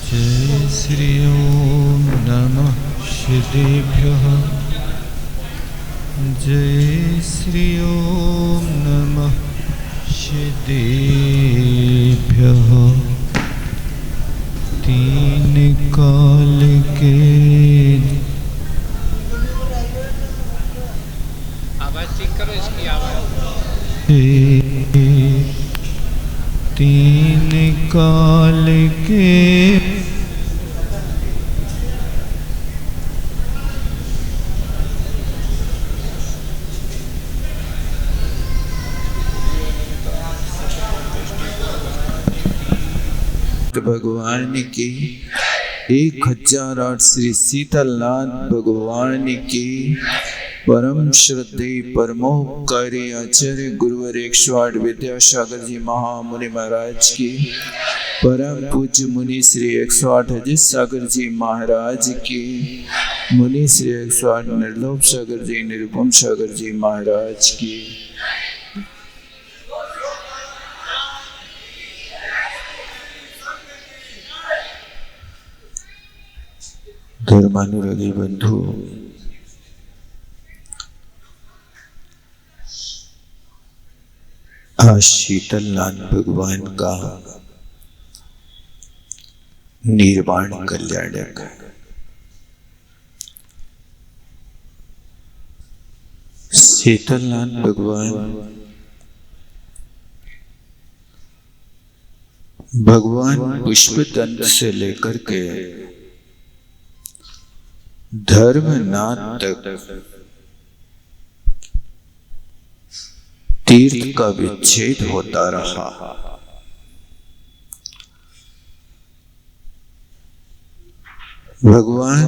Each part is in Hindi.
जय श्री ओम नमः श्रीभ्यः। जय श्री ओम नमः श्रीभ्यः। तीन काल के आवाज चेक करो, इसकी आवाज। तीन काल के भगवान की 1008 श्री शीतलनाथ भगवान की परम श्रद्धेय परमोपकारी आचार्य गुरुवर 108 विद्यासागर जी महामुनि महाराज की परम पूज्य मुनि श्री 108 अजित सागर जी महाराज की मुनि श्री 108 निर्लोभ सागर जी निरुपम सागर जी महाराज की धर्मानुरागी बंधु, आज शीतलनाथ भगवान का निर्वाण कल्याणक शीतलनाथ भगवान पुष्पदंत से लेकर के धर्मनाथ तक तीर्थ का विच्छेद होता रहा। भगवान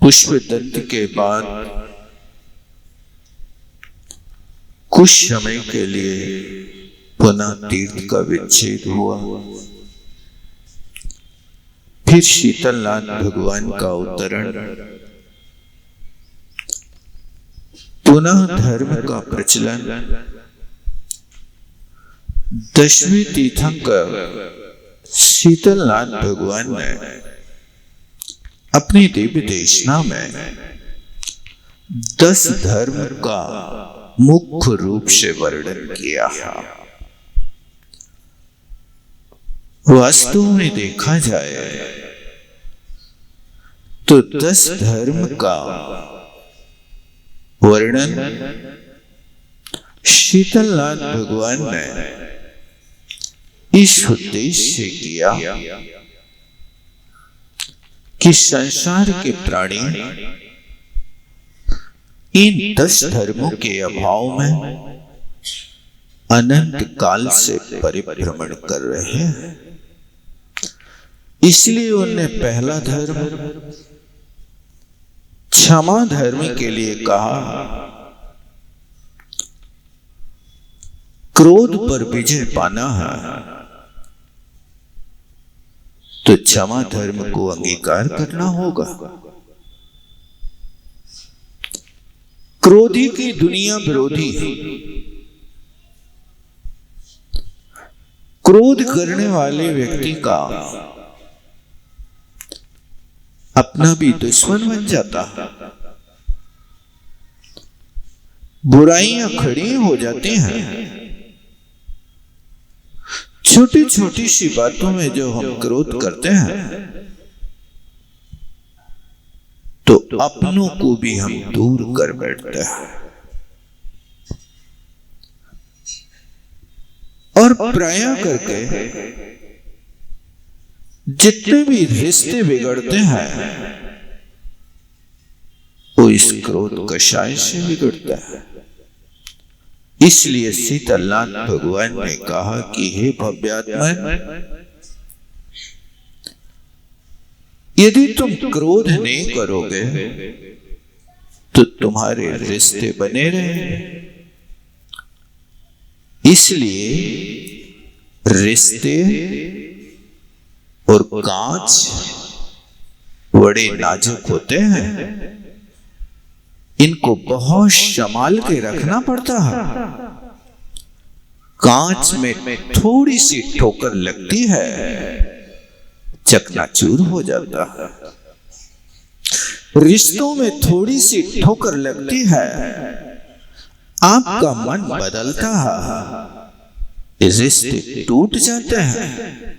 पुष्पदंत के बाद कुछ समय के लिए पुनः तीर्थ का विच्छेद हुआ। फिर शीतलनाथ भगवान का अवतरण, पुनः धर्म का प्रचलन। 10वें तीर्थंकर शीतलनाथ भगवान ने अपनी दिव्य देशना में 10 धर्म का मुख्य रूप से वर्णन किया। वास्तव में देखा जाए तो 10 धर्म का वर्णन शीतलनाथ भगवान ने इस उद्देश्य से किया कि संसार के प्राणी इन 10 धर्मों के अभाव में अनंत काल से परिभ्रमण कर रहे हैं। इसलिए उन्हें पहला धर्म क्षमा धर्म के लिए कहा। क्रोध पर विजय पाना है तो क्षमा धर्म को अंगीकार करना होगा। क्रोधी की दुनिया विरोधी है। क्रोध करने वाले व्यक्ति का अपना भी दुश्मन बन जाता है। बुराइयां खड़ी हो जाती हैं। छोटी छोटी सी बातों में जो हम क्रोध करते हैं तो अपनों को भी हम दूर कर बैठते हैं और प्राय करके जितने भी रिश्ते बिगड़ते हैं वो इस क्रोध कषाय से बिगड़ता है। इसलिए शीतलनाथ भगवान ने कहा कि हे भव्यात्मा, यदि तुम क्रोध नहीं करोगे तो तुम्हारे रिश्ते बने रहेंगे। इसलिए रिश्ते और कांच बड़े नाजुक होते हैं, इनको बहुत संभाल के रखना पड़ता है। कांच में थोड़ी सी ठोकर लगती है, चकनाचूर हो जाता है। रिश्तों में थोड़ी सी ठोकर लगती है, आपका मन बदलता है, रिश्ते टूट जाते हैं।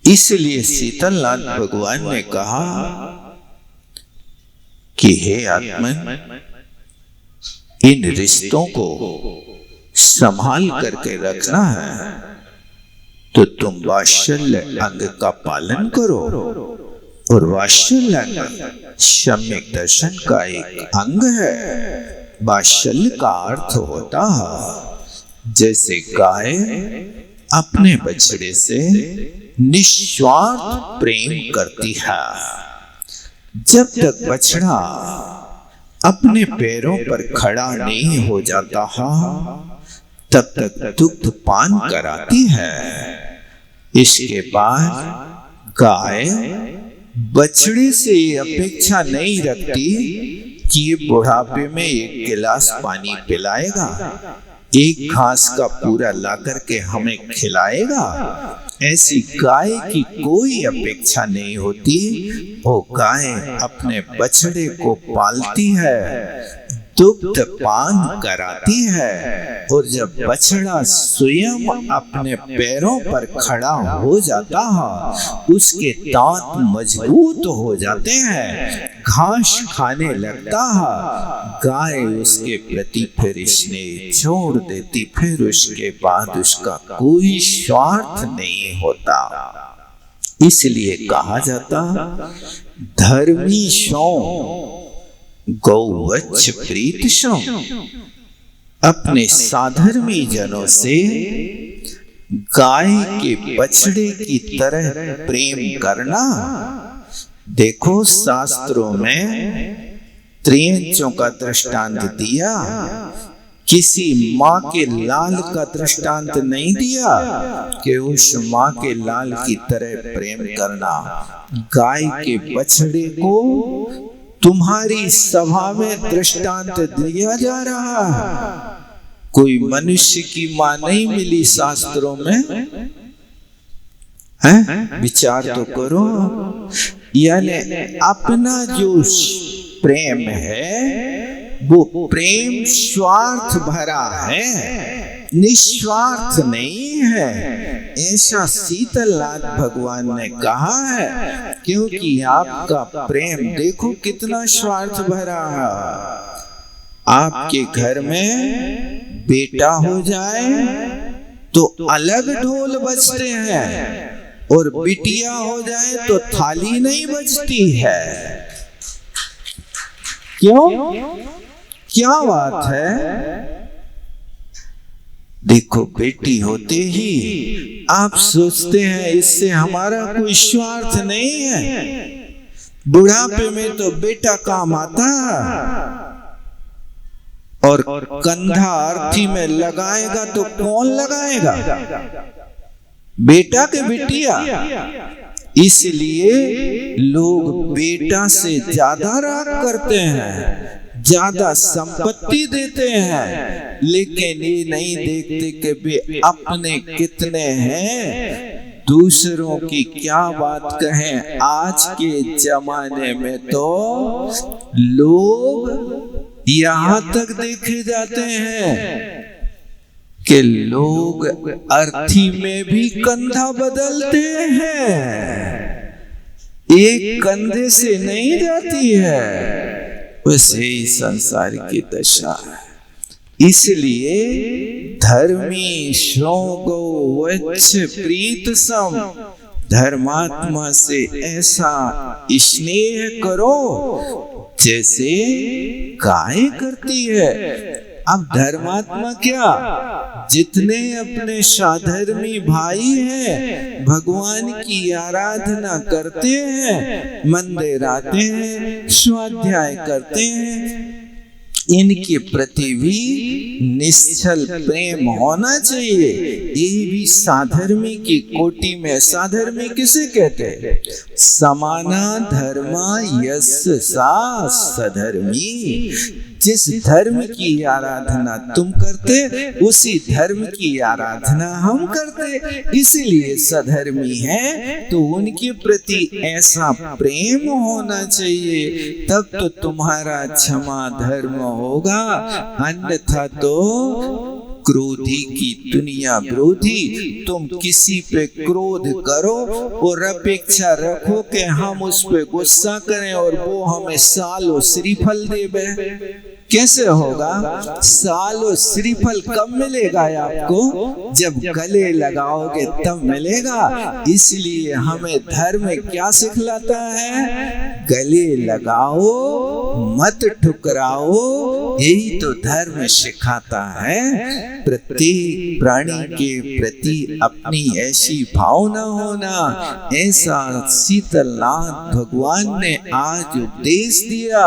इसलिए शीतलनाथ भगवान ने कहा कि हे आत्मन, इन रिश्तों को संभाल करके रखना है तो तुम वात्सल्य अंग का पालन करो। और वात्सल्य अंग सम्यक दर्शन का एक अंग है। वात्सल्य का अर्थ होता है जैसे गाय अपने बछड़े से निस्वार्थ प्रेम करती है। जब तक बछड़ा अपने पैरों पर खड़ा नहीं हो जाता है, तब तक दुग्ध पान कराती है। इसके बाद गाय बछड़े से अपेक्षा नहीं रखती कि ये बुढ़ापे में एक गिलास पानी पिलाएगा, एक घास का पूरा ला करके हमें खिलाएगा। ऐसी गाय की कोई अपेक्षा नहीं होती। वो गाय अपने बछड़े को पालती है, दुग्ध पान कराती है, और जब बछड़ा स्वयं अपने पैरों पर खड़ा हो जाता है, उसके दांत मजबूत हो जाते हैं, घास खाने लगता है, गाय उसके प्रति फिर स्नेह छोड़ देती। फिर उसके बाद उसका कोई स्वार्थ नहीं होता। इसलिए कहा जाता, धर्मी सौ गौवत्स प्रीत सो। अपने साधर्मी जनों से गाय के बछड़े की तरह प्रेम करना। देखो शास्त्रों में त्रियंचों का दृष्टांत दिया, किसी माँ के लाल का दृष्टांत नहीं दिया कि उस माँ के लाल की तरह प्रेम करना। गाय के बछड़े को तुम्हारी सभा में दृष्टांत दिया जा रहा है। कोई मनुष्य की मां नहीं मिली शास्त्रों में, है? विचार तो करो। यानी अपना जो प्रेम है वो प्रेम स्वार्थ भरा है, निस्वार्थ नहीं है। ऐसा शीतलनाथ भगवान ने कहा है, क्योंकि आपका प्रेम देखो कितना स्वार्थ भरा है। आपके घर में बेटा हो जाए तो अलग ढोल बजते हैं, और बिटिया हो जाए तो थाली नहीं बजती है। क्यों? क्या बात है? देखो, बेटी होते ही आप सोचते हैं इससे हमारा कोई स्वार्थ नहीं है। बुढ़ापे में तो बेटा काम आता है, और कंधा अर्थी में लगाएगा तो कौन लगाएगा? बेटा के बिटिया। इसलिए लोग बेटा से ज्यादा राग करते हैं, ज्यादा संपत्ति देते हैं, लेकिन ये नहीं देखते कि वे अपने कितने हैं, दूसरों की क्या बात कहें। आज के जमाने में तो लोग यहां तक देखे जाते हैं कि लोग अर्थी में भी कंधा बदलते हैं, एक कंधे से नहीं जाती है। वैसे ही संसार की दशा है। इसलिए धर्मी सो गौवत्स प्रीत सम, धर्मात्मा से ऐसा स्नेह करो जैसे गाय करती है। अब धर्मात्मा क्या, जितने अपने साधर्मी भाई हैं, भगवान की आराधना करते हैं, मंदिर आते हैं, स्वाध्याय करते हैं, इनके प्रति भी निश्चल प्रेम होना चाहिए। ये भी साधर्मी की कोटि में। साधर्मी किसे कहते हैं? समाना धर्मा यस्य सा सधर्मी। जिस धर्म की आराधना तुम करते उसी धर्म की आराधना हम करते, इसलिए सधर्मी है तो उनके प्रति ऐसा प्रेम होना चाहिए, तब तो तुम्हारा क्षमा धर्म होगा, अन्यथा तो क्रोधी की दुनिया विरोधी। तुम किसी पे क्रोध करो और अपेक्षा रखो कि हम उस पे गुस्सा करें और वो हमें सालों श्रीफल देवे, कैसे होगा? सालों श्रीफल कब मिलेगा आपको? जब गले लगाओगे तब मिलेगा। इसलिए हमें धर्म क्या सिखलाता है? गले लगाओ, मत ठुकराओ, यही तो धर्म सिखाता है। प्रत्येक प्राणी के प्रति अपनी ऐसी भावना होना, ऐसा शीतलनाथ भगवान ने आज उपदेश दिया।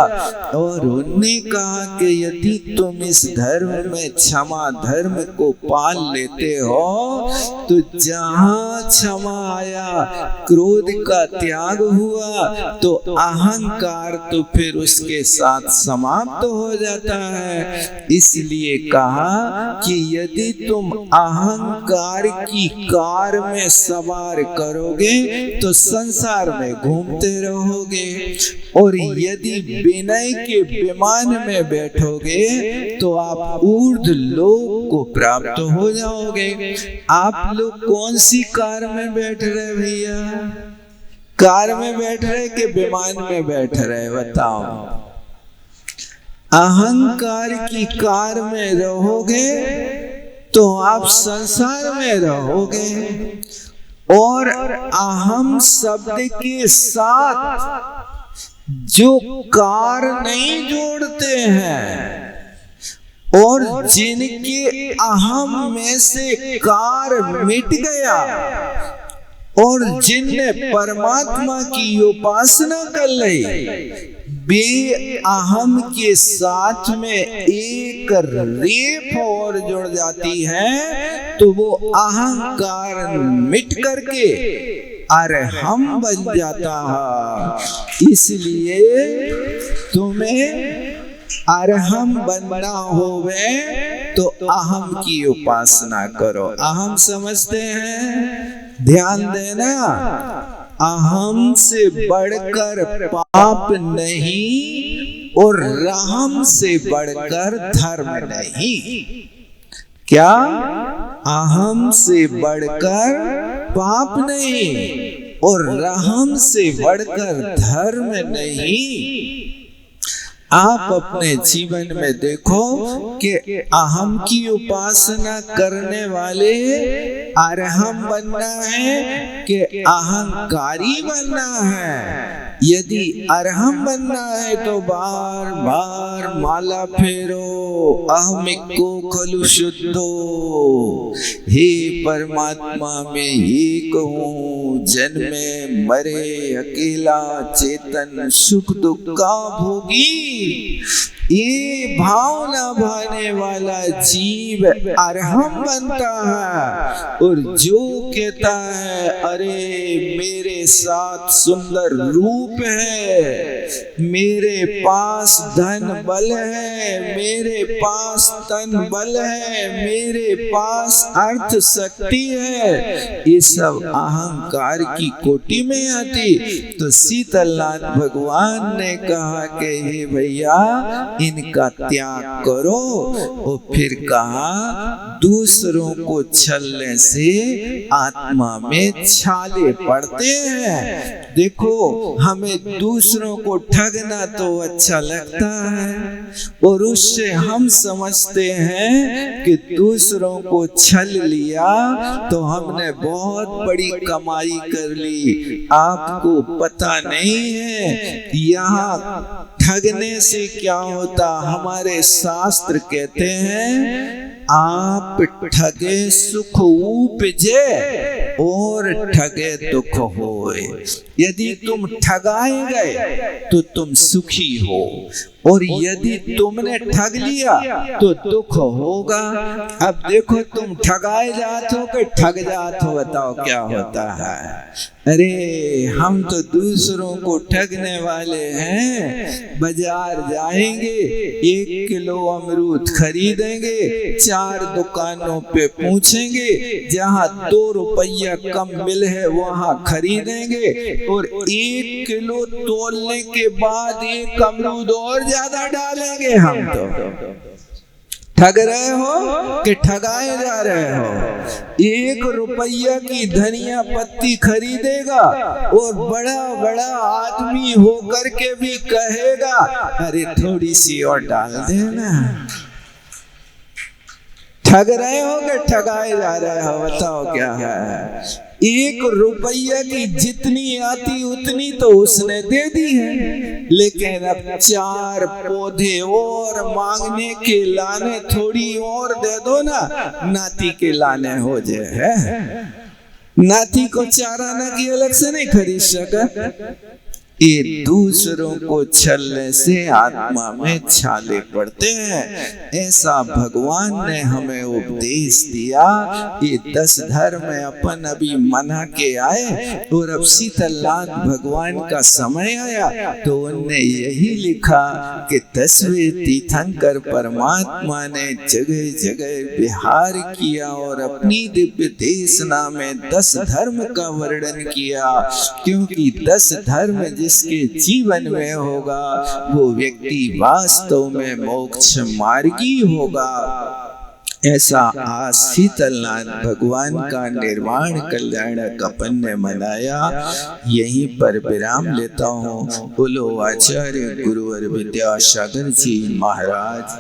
और उन्होंने कहा कि यदि तुम इस धर्म में क्षमा धर्म को पाल लेते हो तो जहां क्षमा आया, क्रोध का त्याग हुआ, तो अहंकार तो फिर उसके साथ समाप्त हो जाता है। इसलिए कहा कि यदि तुम अहंकार की कार में सवार करोगे तो संसार में घूमते रहोगे, और यदि विनय के विमान में बैठोगे तो आप ऊर्ध्व लोक को प्राप्त हो जाओगे। आप लोग कौन सी कार में बैठ रहे भैया? कार में बैठ रहे कि विमान में बैठ रहे? बताओ। अहंकार की कार में रहोगे तो आप संसार में रहोगे, और अहम शब्द के साथ जो कार नहीं जोड़ते हैं और जिनके अहम में से कार मिट गया और जिनने परमात्मा की उपासना कर ली, बे अहम के साथ में एक रेप और जुड़ जाती है, तो वो अहंकार मिट करके अरे हम बन जाता है। इसलिए तुम्हें अरहम बनना होवे तो अहम की उपासना करो। अहम समझते हैं? ध्यान देना, अहम से बढ़कर पाप नहीं और रहम से बढ़कर धर्म नहीं। क्या? अहम से बढ़कर पाप नहीं और रहम से बढ़कर धर्म नहीं। आप अपने जीवन में देखो कि अहम की उपासना करने वाले अरहम बनना है कि अहंकारी बनना है। यदि अरहम बनना है तो बार बार माला फेरो, अहमिको खलु शुद्धो, हे परमात्मा में एक हूँ, जन्मे मरे अकेला चेतन, सुख दुख का भोगी। ये भावना भाने वाला जीव अरहम बनता है। और जो कहता है अरे मेरे साथ सुंदर रूप है, मेरे पास धन बल है, मेरे पास तन बल है, मेरे पास अर्थ शक्ति है, ये सब अहंकार की कोटि में आती। तो शीतलनाथ भगवान ने कहा कि हे भैया इनका त्याग करो। और फिर कहा दूसरों को छलने से आत्मा में छाले पड़ते हैं। देखो हमें दूसरों को ठगना तो अच्छा लगता है और उससे हम समझते हैं कि दूसरों को छल लिया तो हमने बहुत बड़ी कमाई कर ली। आपको पता नहीं है यहाँ ठगने से क्या होता। हमारे शास्त्र कहते हैं आप ठगे सुख उपजे और ठगे दुख होए। यदि तुम ठगाए गए तो तुम सुखी हो और यदि तुमने ठग लिया तो दुख होगा। अब देखो तुम ठगाए जात हो कि ठग जात हो, बताओ क्या होता है। अरे हम तो दूसरों को ठगने वाले हैं। बाजार जाएंगे, 1 किलो अमरूद खरीदेंगे, 4 दुकानों पे पूछेंगे, जहाँ 2 रुपया कम मिले है वहां खरीदेंगे, और 1 किलो तोलने के बाद 1 अमरूद और ज्यादा डालेंगे। हम तो ठग रहे हो कि ठगाए जा रहे हो। 1 रुपया की धनिया पत्ती खरीदेगा और बड़ा बड़ा आदमी होकर के भी कहेगा अरे थोड़ी सी और डाल देना। ठग रहे हो कि ठगाए जा रहे हो, बताओ क्या है। 1 रुपया की जितनी आती उतनी तो उसने दे दी है, लेकिन अब 4 पौधे और मांगने के लाने थोड़ी और दे दो ना, नाती के लाने हो जाए। नाती को चाराना की अलग से नहीं खरीद सका। ये दूसरों को छलने से आत्मा में छाले पड़ते हैं। ऐसा भगवान ने हमें उपदेश दिया। ये 10 धर्म अपन अभी मना के आए, और अब शीतलनाथ भगवान का समय आया तो उनने यही लिखा कि 10वें तीर्थंकर परमात्मा ने जगह जगह विहार किया और अपनी दिव्य देशना में 10 धर्म का वर्णन किया, क्योंकि 10 धर्म जिसके जीवन में होगा वो व्यक्ति वास्तव में मोक्ष मार्गी होगा। ऐसा आज शीतलनाथ भगवान का निर्वाण कल्याणक अपन ने मनाया। यहीं पर विराम लेता हूँ। बोलो आचार्य गुरुवर विद्यासागर जी महाराज।